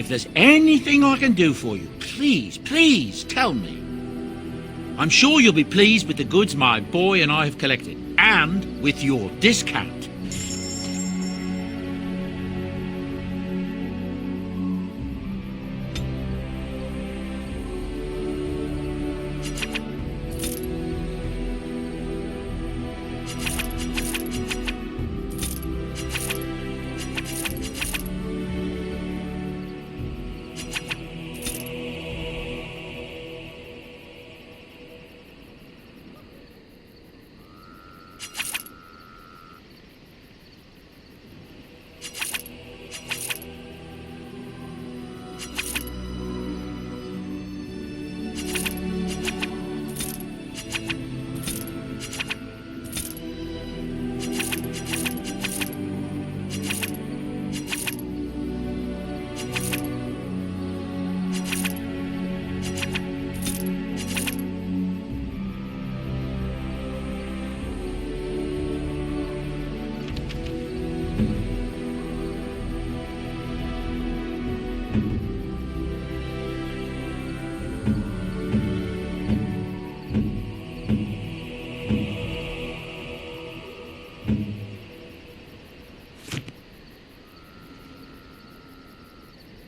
If there's anything I can do for you, please, please tell me. I'm sure you'll be pleased with the goods my boy and I have collected, and with your discount.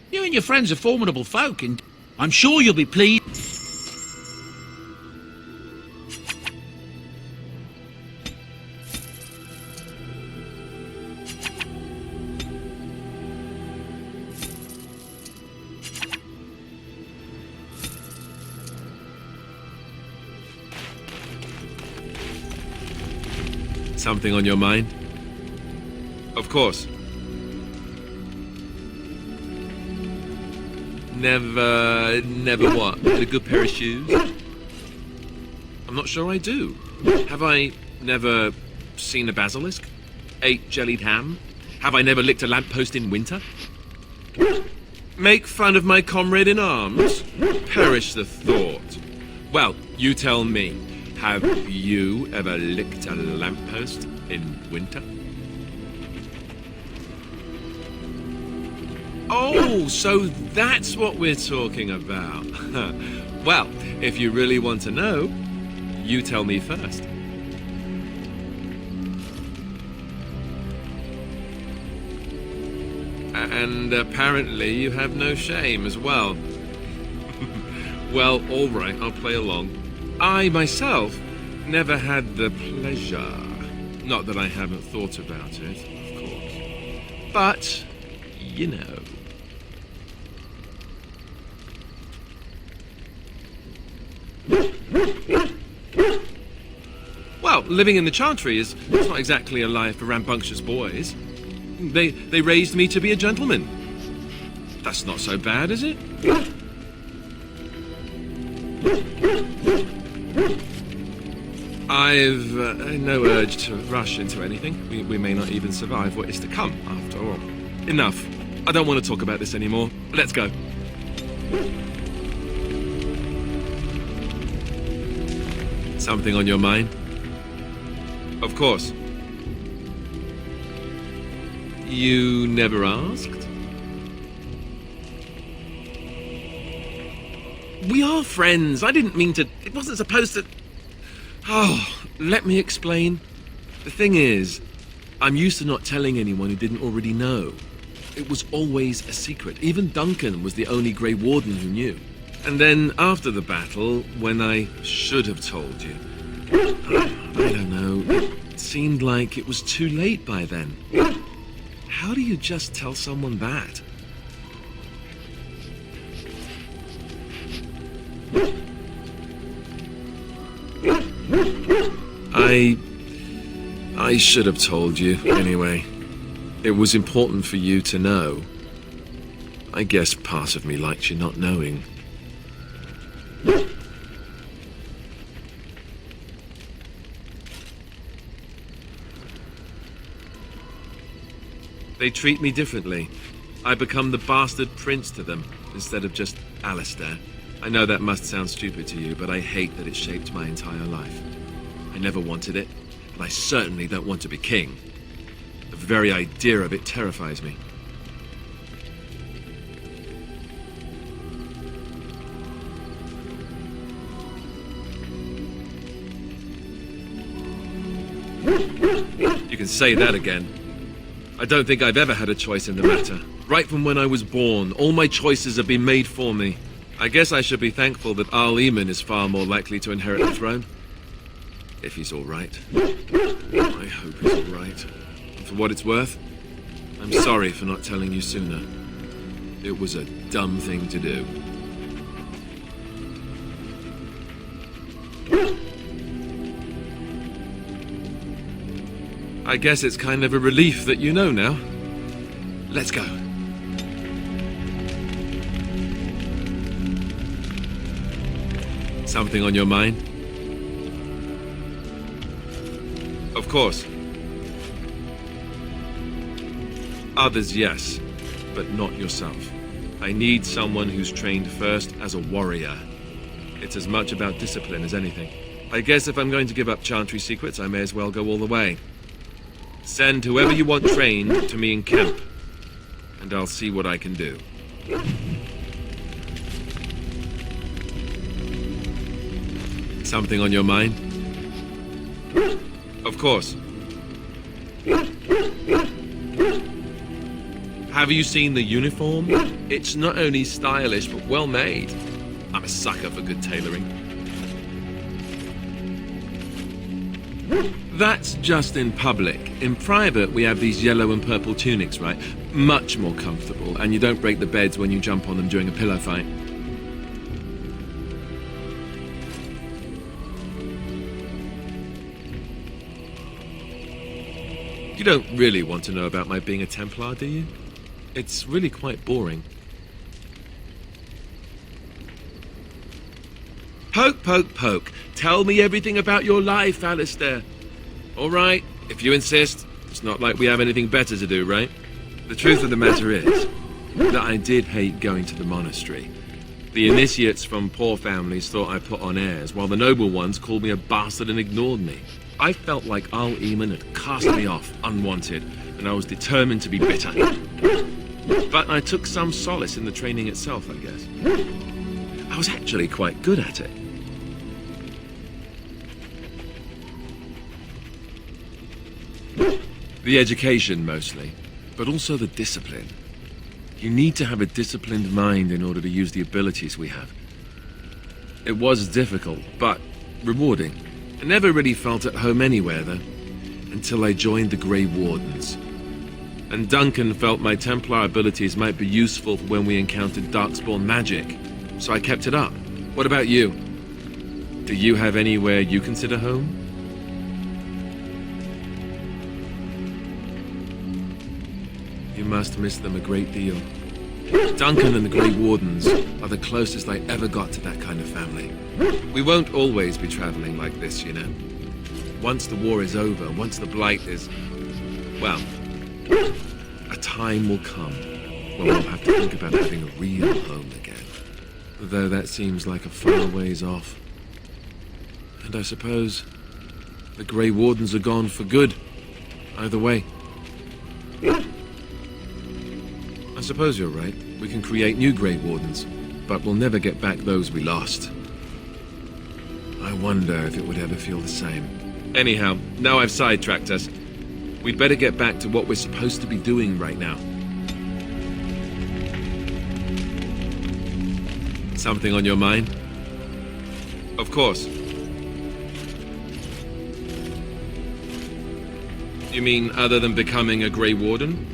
You and your friends are formidable folk, and I'm sure you'll be pleased. Something on your mind? Of course. Never what? A good pair of shoes? I'm not sure I do. Have I never seen a basilisk? Ate jellied ham? Have I never licked a lamppost in winter? Make fun of my comrade in arms? Perish the thought. Well, you tell me. Have you ever licked a lamppost in winter? Oh, so that's what we're talking about. Well, if you really want to know, you tell me first. And apparently you have no shame as well. Well, all right, I'll play along. I myself never had the pleasure. Not that I haven't thought about it, of course. But, you know. Well, living in the Chantry is not exactly a life for rambunctious boys. They raised me to be a gentleman. That's not so bad, is it? I've no urge to rush into anything. We may not even survive what is to come, after all. Enough. I don't want to talk about this anymore. Let's go. Something on your mind? Of course. You never asked? We are friends. I didn't mean to... It wasn't supposed to... Oh, let me explain. The thing is, I'm used to not telling anyone who didn't already know. It was always a secret. Even Duncan was the only Grey Warden who knew. And then after the battle, when I should have told you, I don't know, it seemed like it was too late by then. How do you just tell someone that? I should have told you, anyway. It was important for you to know. I guess part of me liked you not knowing. They treat me differently. I become the bastard prince to them, instead of just Alistair. I know that must sound stupid to you, but I hate that it shaped my entire life. I never wanted it, and I certainly don't want to be king. The very idea of it terrifies me. You can say that again. I don't think I've ever had a choice in the matter. Right from when I was born, all my choices have been made for me. I guess I should be thankful that Al-Eman is far more likely to inherit the throne. If he's all right. I hope he's all right. And for what it's worth, I'm sorry for not telling you sooner. It was a dumb thing to do. I guess it's kind of a relief that you know now. Let's go. Something on your mind? Of course. Others, yes, but not yourself. I need someone who's trained first as a warrior. It's as much about discipline as anything. I guess if I'm going to give up Chantry secrets, I may as well go all the way. Send whoever you want trained to me in camp, and I'll see what I can do. Something on your mind? Of course. Have you seen the uniform? It's not only stylish, but well made. I'm a sucker for good tailoring. That's just in public. In private, we have these yellow and purple tunics, right? Much more comfortable, and you don't break the beds when you jump on them during a pillow fight. You don't really want to know about my being a Templar, do you? It's really quite boring. Poke, poke, poke. Tell me everything about your life, Alistair. All right, if you insist. It's not like we have anything better to do, right? The truth of the matter is that I did hate going to the monastery. The initiates from poor families thought I put on airs, while the noble ones called me a bastard and ignored me. I felt like Al-Eman had cast me off unwanted, and I was determined to be bitter. But I took some solace in the training itself, I guess. I was actually quite good at it. The education, mostly, but also the discipline. You need to have a disciplined mind in order to use the abilities we have. It was difficult, but rewarding. I never really felt at home anywhere, though, until I joined the Grey Wardens. And Duncan felt my Templar abilities might be useful for when we encountered Darkspawn magic, so I kept it up. What about you? Do you have anywhere you consider home? You must miss them a great deal. Duncan and the Grey Wardens are the closest I ever got to that kind of family. We won't always be traveling like this, you know. Once the war is over, once the Blight is... well, a time will come when we'll have to think about having a real home again. Though that seems like a far ways off. And I suppose the Grey Wardens are gone for good. Either way. I suppose you're right. We can create new Grey Wardens, but we'll never get back those we lost. I wonder if it would ever feel the same. Anyhow, now I've sidetracked us. We'd better get back to what we're supposed to be doing right now. Something on your mind? Of course. You mean other than becoming a Grey Warden?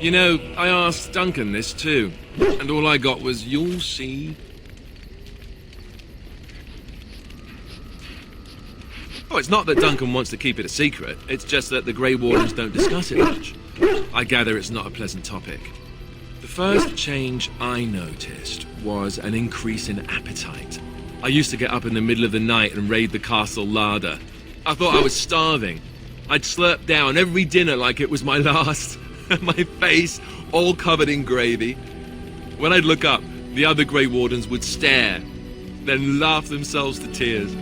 You know, I asked Duncan this too, and all I got was, "You'll see." Oh, it's not that Duncan wants to keep it a secret, it's just that the Grey Wardens don't discuss it much. I gather it's not a pleasant topic. The first change I noticed was an increase in appetite. I used to get up in the middle of the night and raid the castle larder. I thought I was starving. I'd slurp down every dinner like it was my last. My face all covered in gravy. When I'd look up, the other Grey Wardens would stare, then laugh themselves to tears.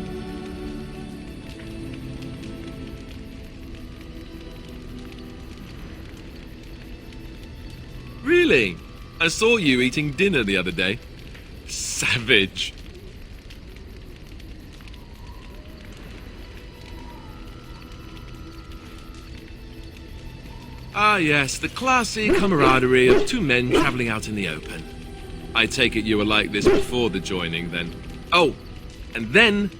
Really? I saw you eating dinner the other day. Savage. Ah, yes, the classy camaraderie of two men traveling out in the open. I take it you were like this before the joining, then. Oh, and then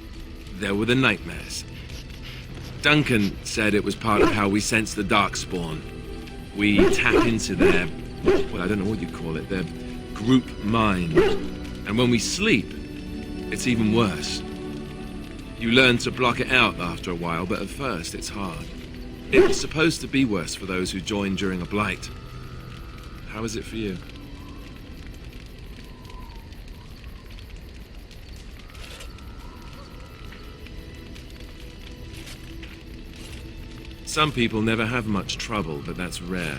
there were the nightmares. Duncan said it was part of how we sense the darkspawn. We tap into their, well, I don't know what you'd call it, their group mind. And when we sleep, it's even worse. You learn to block it out after a while, but at first it's hard. It's supposed to be worse for those who join during a blight. How is it for you? Some people never have much trouble, but that's rare.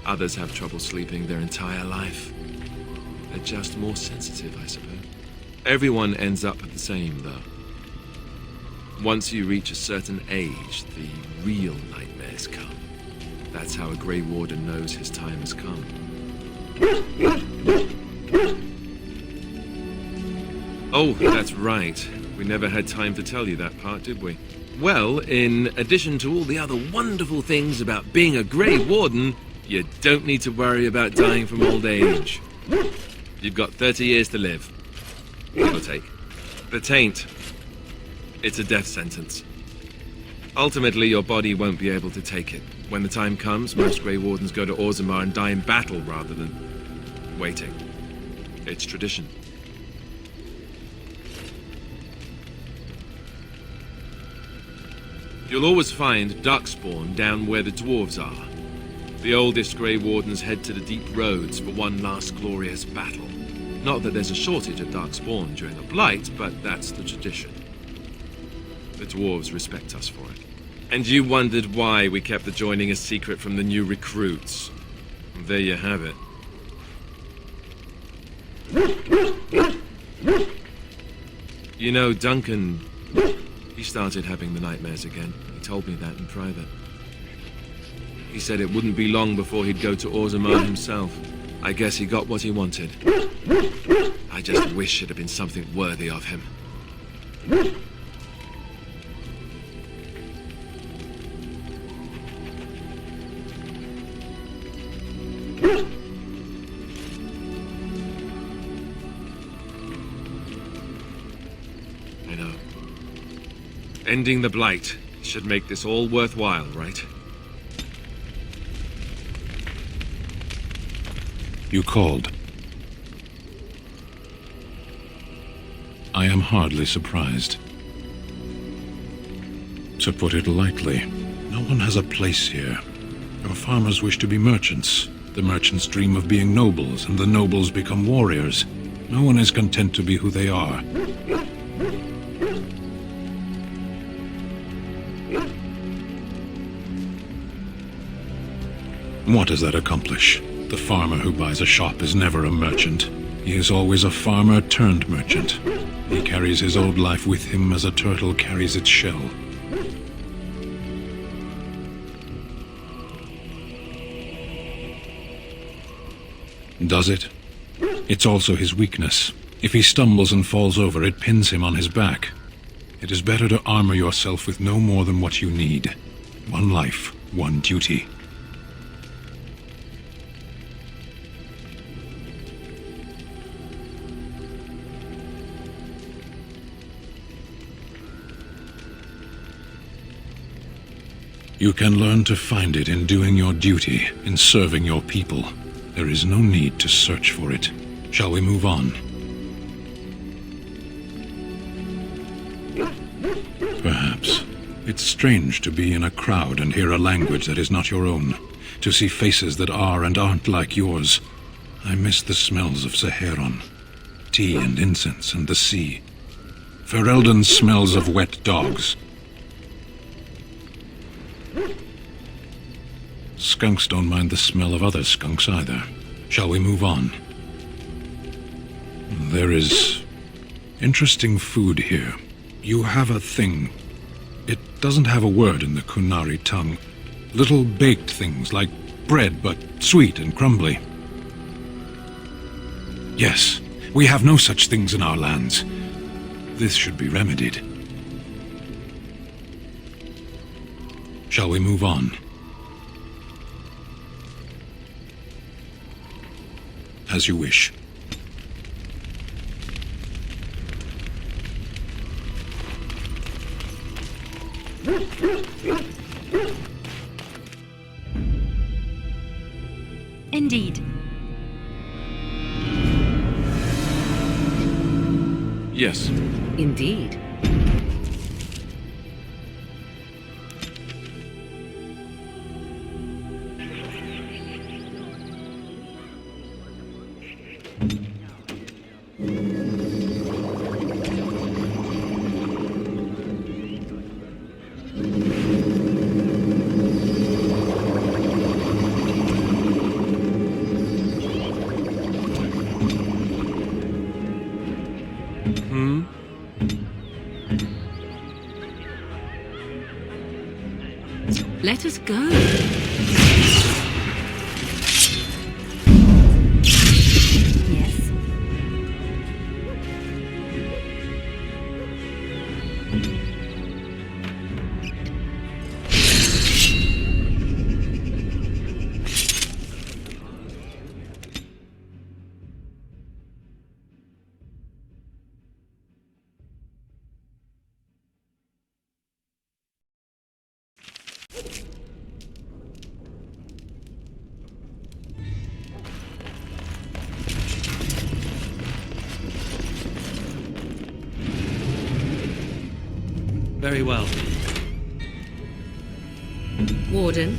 Others have trouble sleeping their entire life. They're just more sensitive, I suppose. Everyone ends up the same, though. Once you reach a certain age, the real nightmares come. That's how a Grey Warden knows his time has come. Oh, that's right. We never had time to tell you that part, did we? Well, in addition to all the other wonderful things about being a Grey Warden, you don't need to worry about dying from old age. You've got 30 years to live. Give or take. The taint. It's a death sentence. Ultimately, your body won't be able to take it. When the time comes, most Grey Wardens go to Orzammar and die in battle rather than waiting. It's tradition. You'll always find darkspawn down where the dwarves are. The oldest Grey Wardens head to the deep roads for one last glorious battle. Not that there's a shortage of darkspawn during a blight, but that's the tradition. The dwarves respect us for it. And you wondered why we kept the joining a secret from the new recruits. And there you have it. You know, Duncan, he started having the nightmares again. He told me that in private. He said it wouldn't be long before he'd go to Orzammar himself. I guess he got what he wanted. I just wish it had been something worthy of him. I know. Ending the blight should make this all worthwhile, right? You called. I am hardly surprised. To put it lightly, no one has a place here. Your farmers wish to be merchants. The merchants dream of being nobles, and the nobles become warriors. No one is content to be who they are. What does that accomplish? The farmer who buys a shop is never a merchant. He is always a farmer turned merchant. He carries his old life with him as a turtle carries its shell. Does it? It's also his weakness. If he stumbles and falls over, it pins him on his back. It is better to armor yourself with no more than what you need. One life, one duty. You can learn to find it in doing your duty, in serving your people. There is no need to search for it. Shall we move on? Perhaps. It's strange to be in a crowd and hear a language that is not your own. To see faces that are and aren't like yours. I miss the smells of Saharon. Tea and incense and the sea. Ferelden smells of wet dogs. Skunks don't mind the smell of other skunks either. Shall we move on? There is interesting food here. You have a thing. It doesn't have a word in the Kunari tongue. Little baked things like bread, but sweet and crumbly. Yes, We have no such things in our lands. This should be remedied. Shall we move on? As you wish. Indeed. Yes. Indeed. Let us go. Yes. Very well. Warden.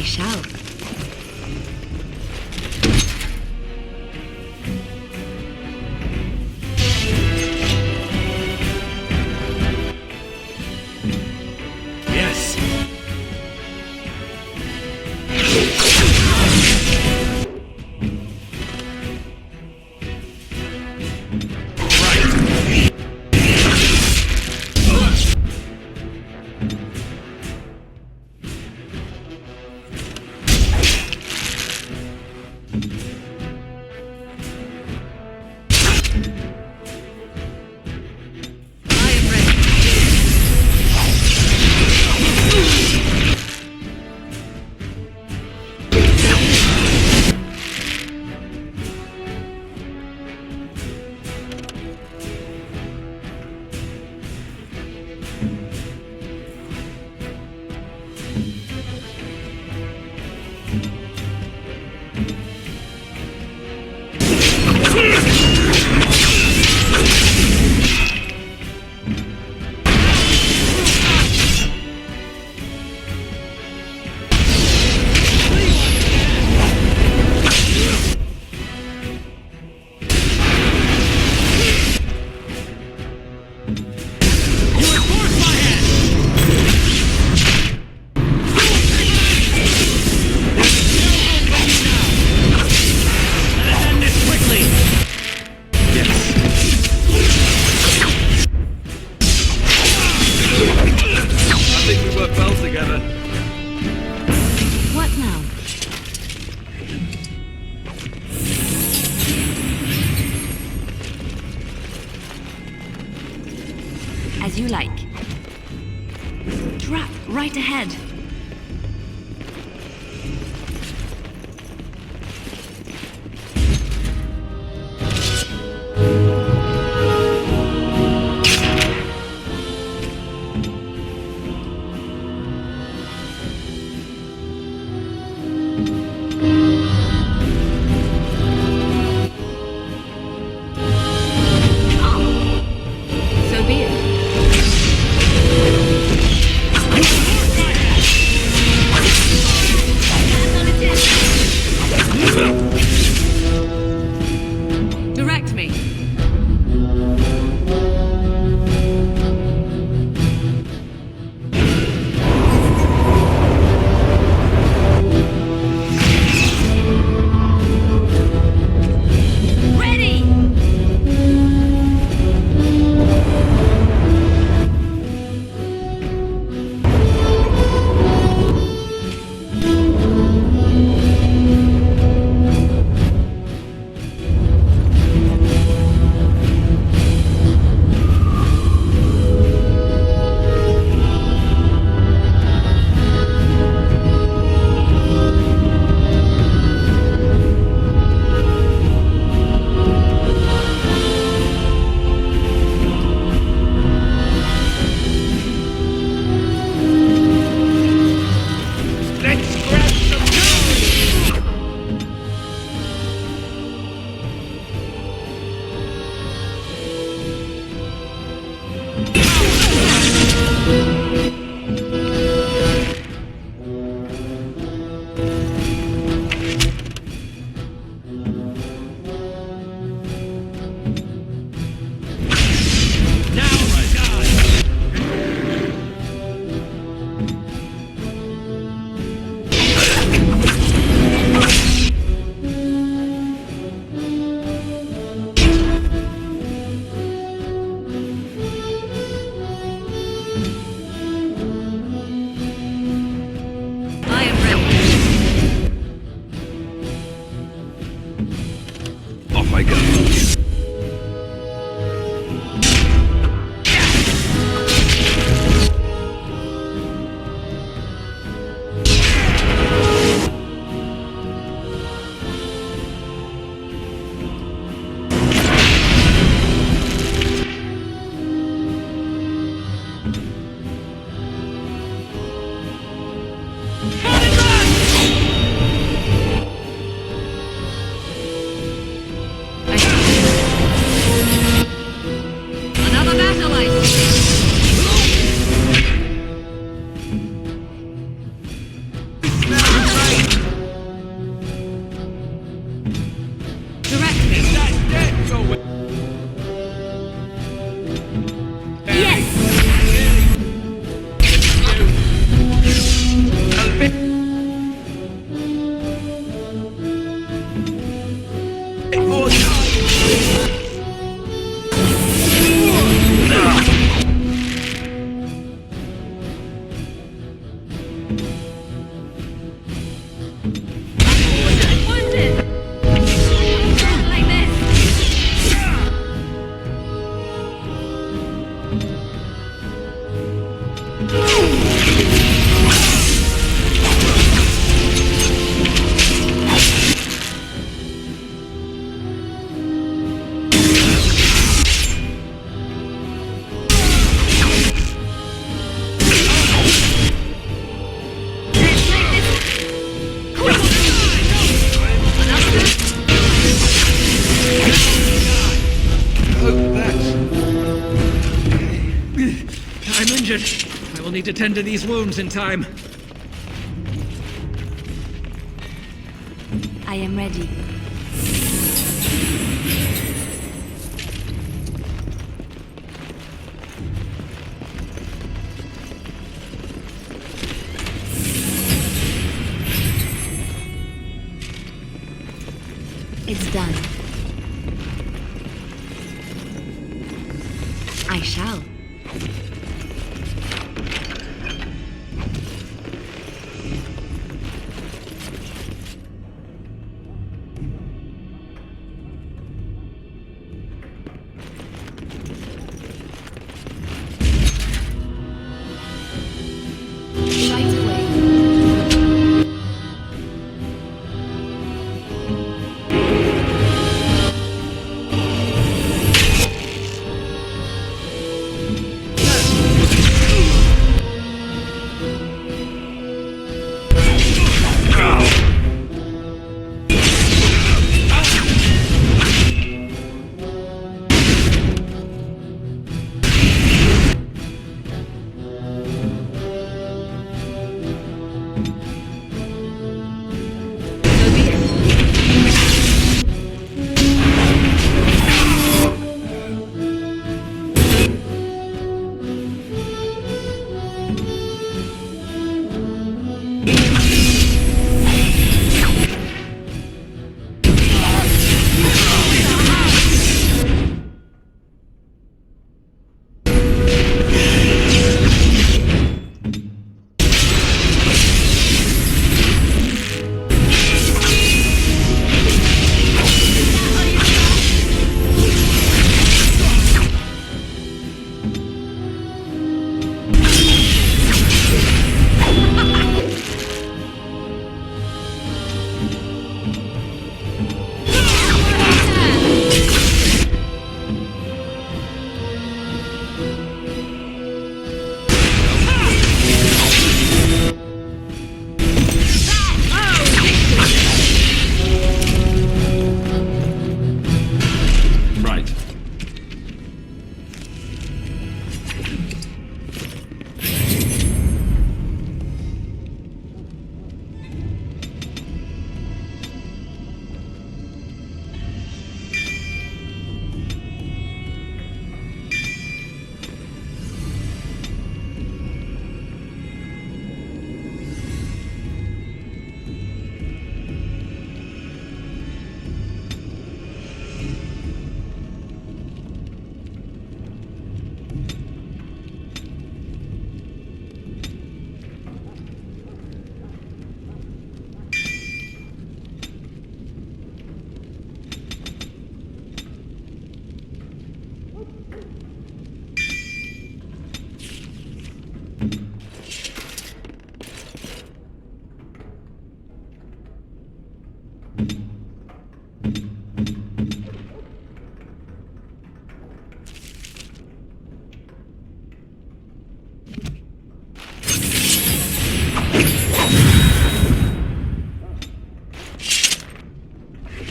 shall. Yes. I am ready. I think we work well together. What now? As you like. Trap right ahead. So be it. I'm injured. I will need to tend to these wounds in time. I am ready. It's done. I shall. Right away.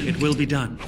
It will be done.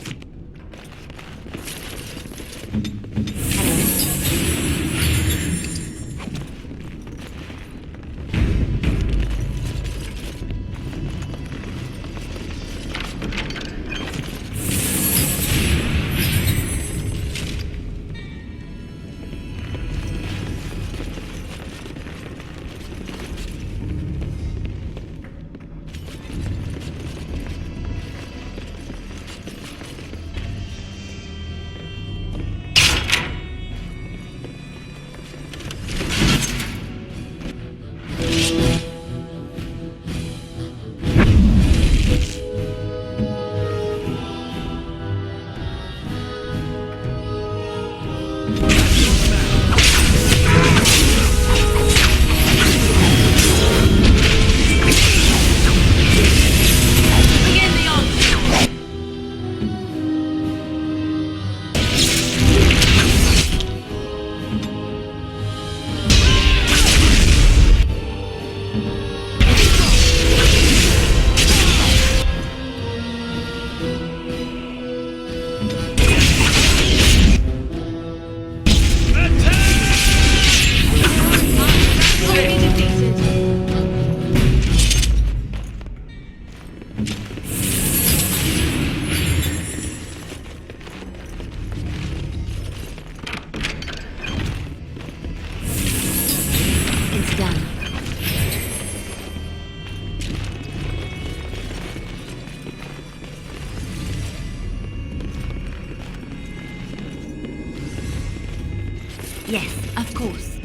Yes, of course.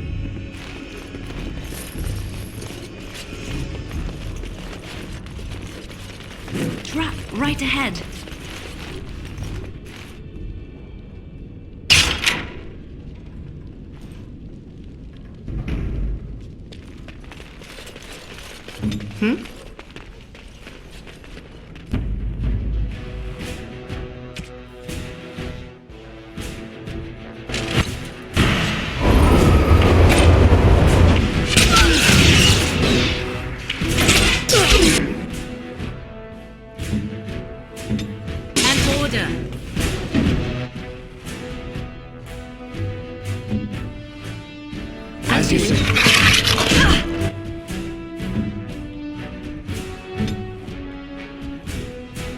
Trap right ahead. An order. As you say.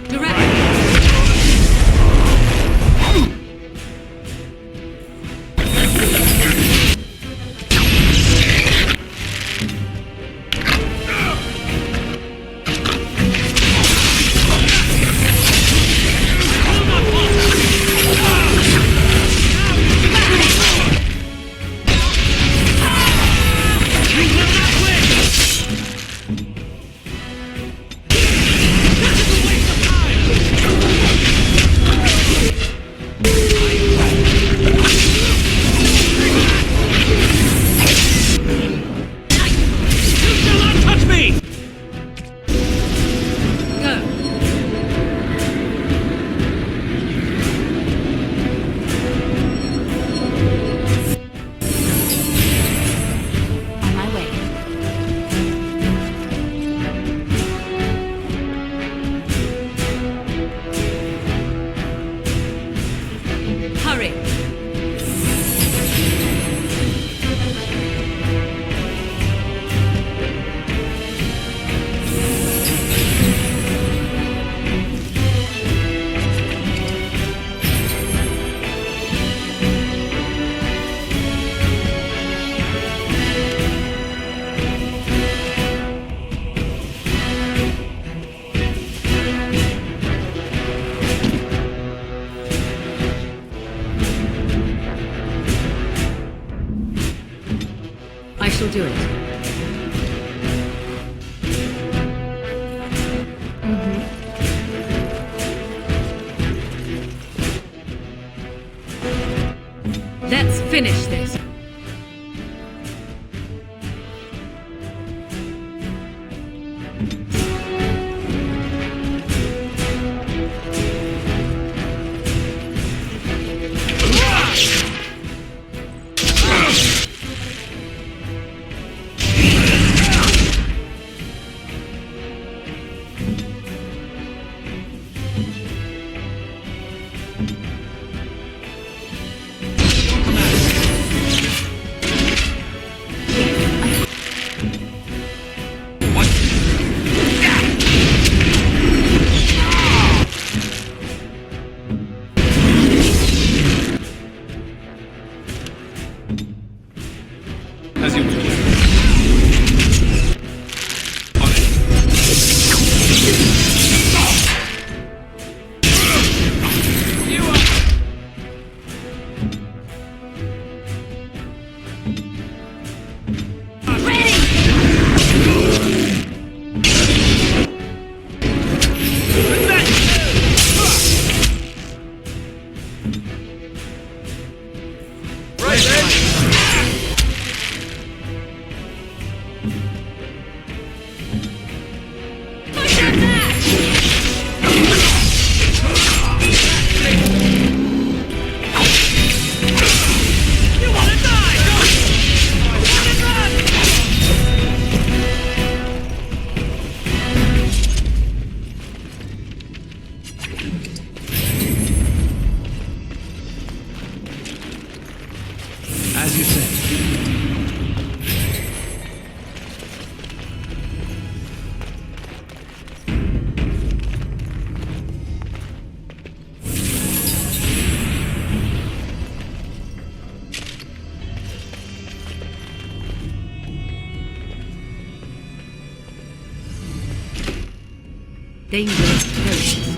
Direct. Touch me! Go. On my way. Hurry. I shall do it. Let's finish this. As you wish. As you say. Dangerous territories.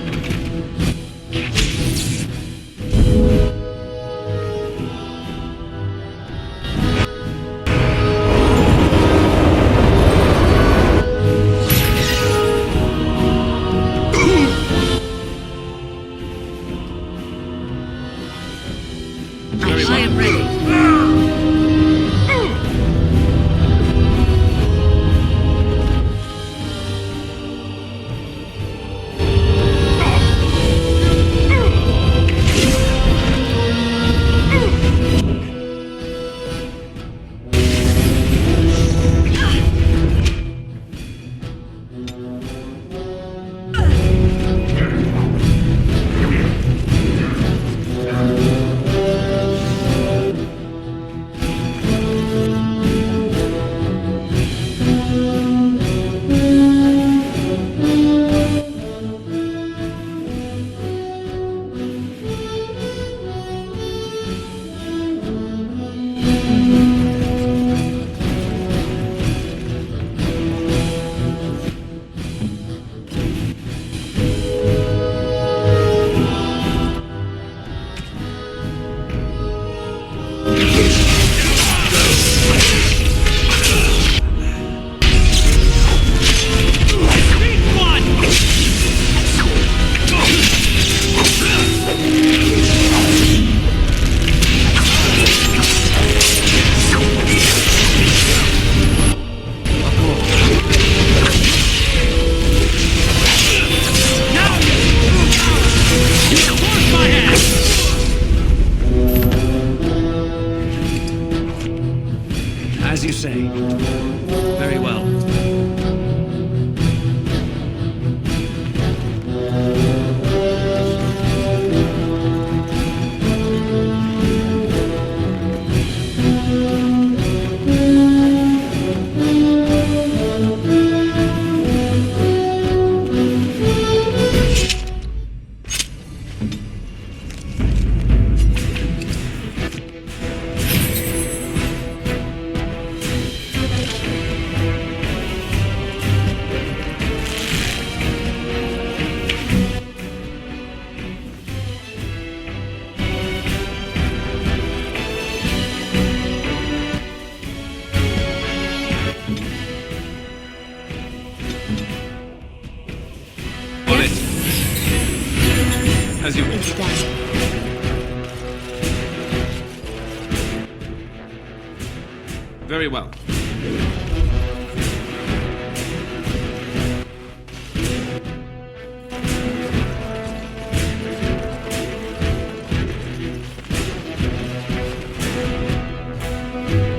say. Very well. On it. As you It's done. Very well.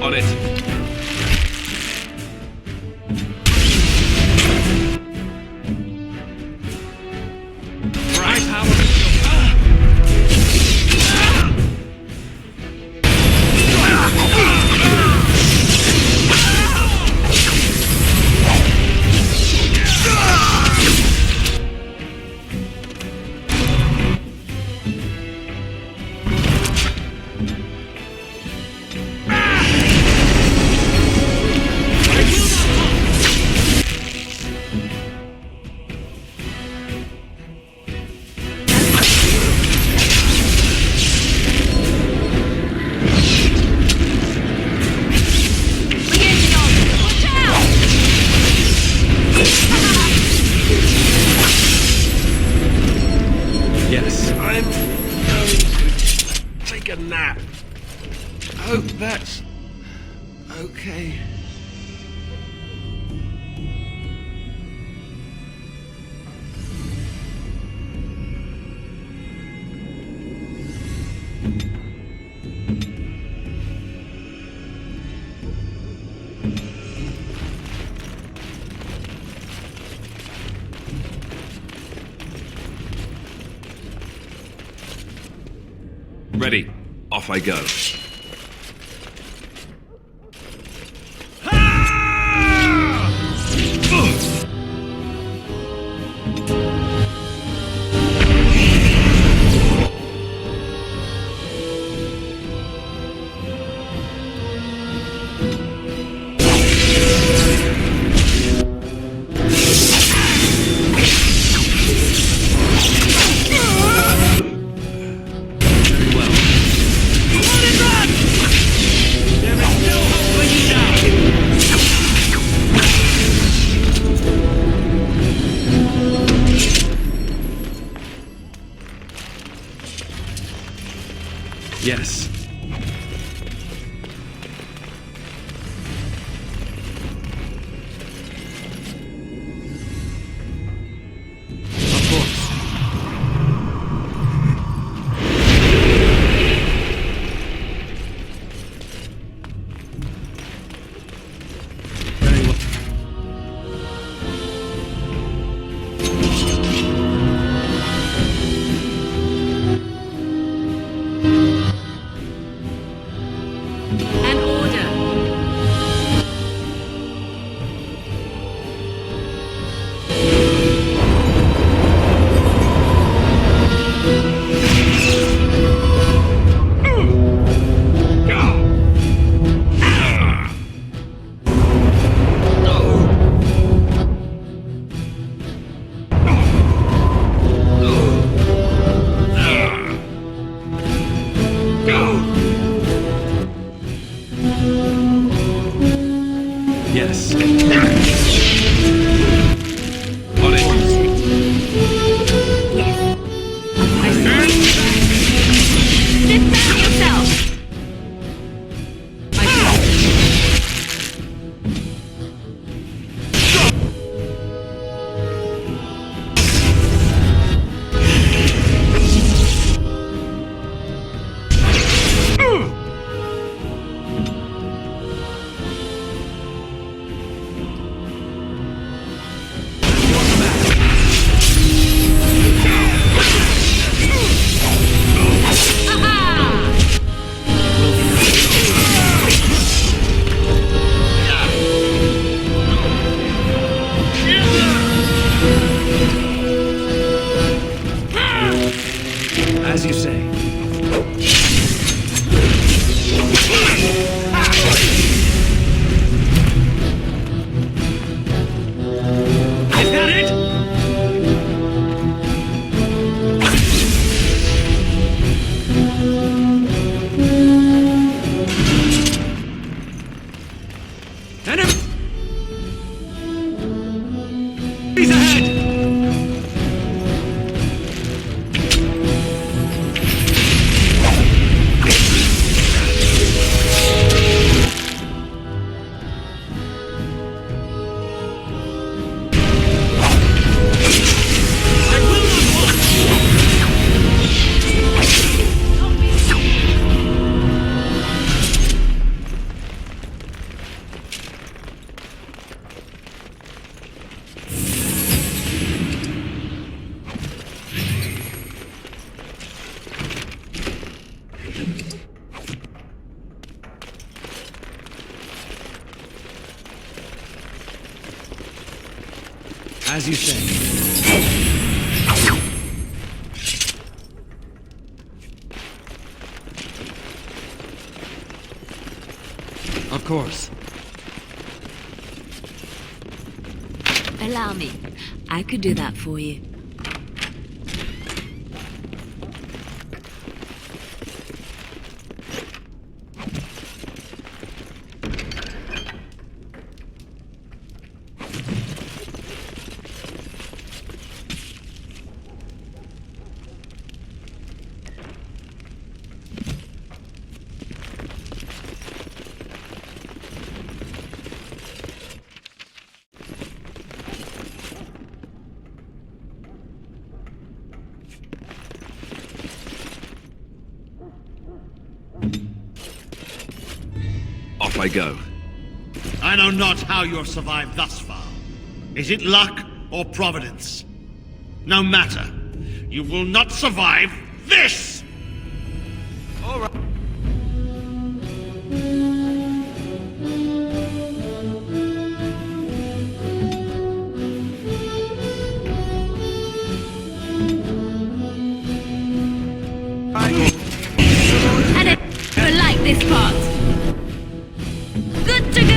On it. Right power. Yes, I'm going to take a nap. Hope that's okay. Ready. Off I go. Yes. Of course. Very well. As you say. Of course. Allow me. I could do that for you. Off I go. I know not how you have survived thus far. Is it luck or providence? No matter. You will not survive this! All right. I don't like this part. Good to go.